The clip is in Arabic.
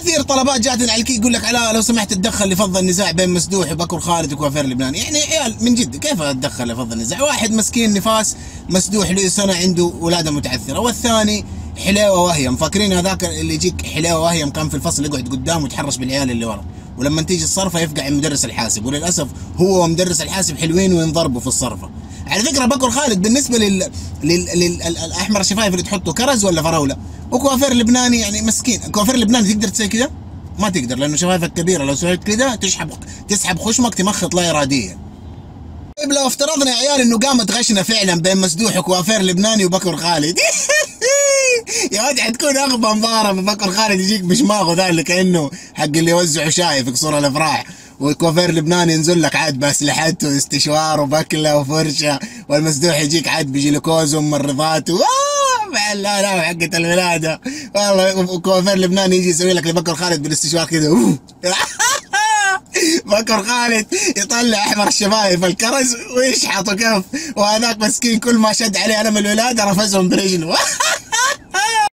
كثير طلبات جاتنا على الكي يقول لك علاء لو سمحت تدخل لفض النزاع بين مسدوح وبكر خالد وكوافير لبناني. يعني يا عيال من جد كيف اتدخل لفض النزاع؟ واحد مسكين نفاس مسدوح له سنه عنده ولاده متعثره، والثاني حلاوه وهيم. فاكرين هذاك اللي يجيك حلاوه وهيم كان في الفصل يقعد قدام ويتحرش بالعيال اللي ورا، ولما تيجي الصرفه يفقع مدرس الحاسب، وللاسف هو ومدرس الحاسب حلوين وينضربوا في الصرفه. على فكره بكر خالد بالنسبه للاحمر الشفايف اللي تحطه كرز ولا فراوله، وكوافير لبناني يعني مسكين. كوافير لبناني تقدر تسوي كده؟ ما تقدر، لانه شفايفك كبيره، لو سويت كده تسحب خشمك تمخط لا اراديا. طيب لو افترضنا يا عيال انه قامت غشنا فعلا بين مسدوح وكوافير لبناني وبكر خالد يا ولد حتكون اغبى مضاربه. بكر خالد يجيك بشماغه ذا اللي كانه حق اللي يوزعوا شاي في قصور الافراح، وكوافير لبناني ينزل لك عاد باسلحته واستشوار وبكله وفرشه، والمسدوح يجيك عاد بجلوكوز وممرضات لا لا حقة الولاده والله. وكوافير لبناني يجي يسوي لك لبكر خالد بالاستشوار كذا بكر خالد يطلع احمر الشفايف الكرز ويشحطه كف، وهذاك مسكين كل ما شد عليه الم الولاده رفزهم برجله